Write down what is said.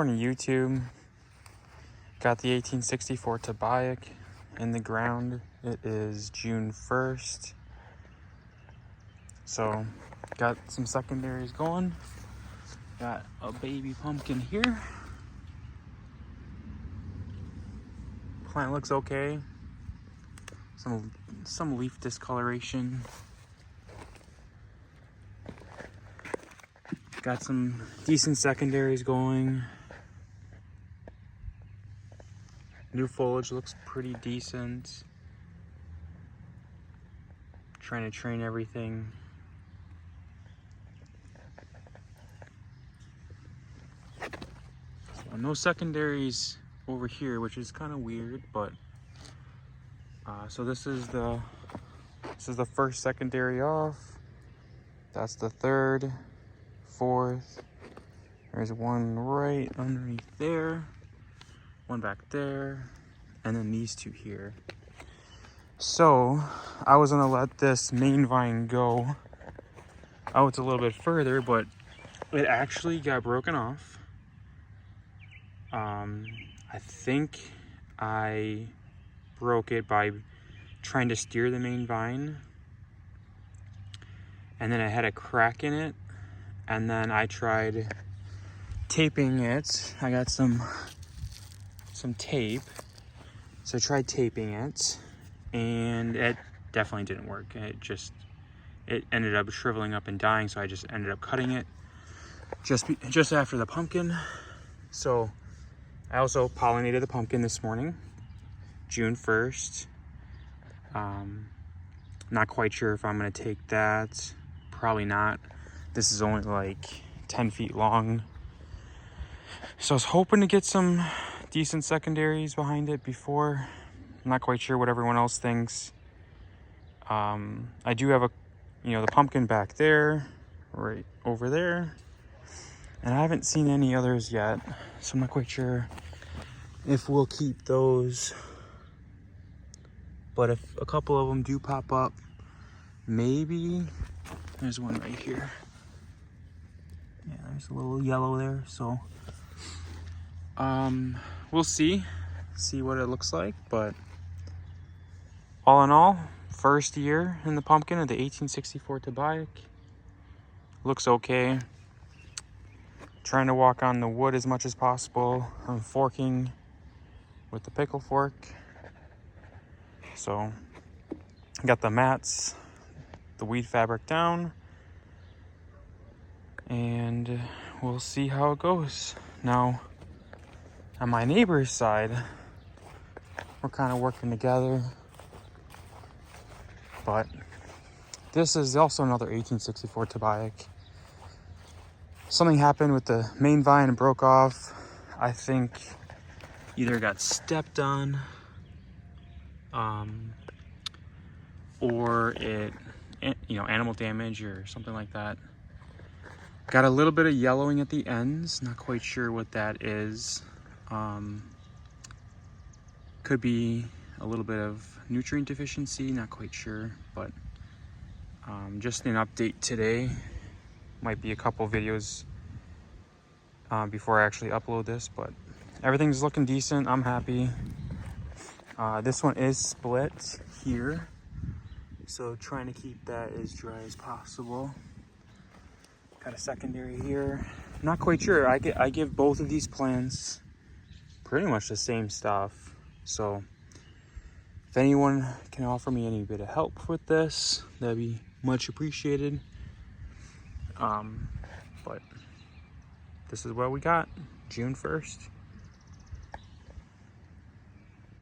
morning, YouTube. Got the 1864 Toboyek in the ground. It is June 1st. So, got some secondaries going. Got a baby pumpkin here. Plant looks okay. Some leaf discoloration. Got some decent secondaries going. New foliage looks pretty decent. Trying to train everything. So no secondaries over here, which is kind of weird, but so this is the first secondary off. That's the third, fourth. There's one right underneath there, one back there, and then these two here. So I was gonna let this main vine go out a little bit further, but it actually got broken off. I think I broke it by trying to steer the main vine, and then it had a crack in it, and then I tried taping it. I got some tape, so I tried taping it, and it definitely didn't work. It ended up shriveling up and dying, so I just ended up cutting it just after the pumpkin. So I also pollinated the pumpkin this morning, June 1st. Not quite sure if I'm gonna take that. Probably not. This is only like 10 feet long. So I was hoping to get some decent secondaries behind it before. I'm not quite sure what everyone else thinks. I do have the pumpkin back there, right over there. And I haven't seen any others yet, so I'm not quite sure if we'll keep those. But if a couple of them do pop up, maybe. There's one right here. Yeah, there's a little yellow there, so we'll see what it looks like. But all in all, first year in the pumpkin of the 1864 Toboyek. Looks okay. Trying to walk on the wood as much as possible. I'm forking with the pickle fork. So got the mats, the weed fabric down, and we'll see how it goes. Now, on my neighbor's side, we're kind of working together, but this is also another 1864 Toboyek. Something happened with the main vine and broke off. I think either got stepped on, or animal damage or something like that. Got a little bit of yellowing at the ends. Not quite sure what that is. Could be a little bit of nutrient deficiency. Not quite sure, but just an update today. Might be a couple videos before I actually upload this, but everything's looking decent. I'm happy. This one is split here, so trying to keep that as dry as possible. Got a secondary here. Not quite sure. I give both of these plants pretty much the same stuff, so if anyone can offer me any bit of help with this, that'd be much appreciated. But this is what we got, June 1st.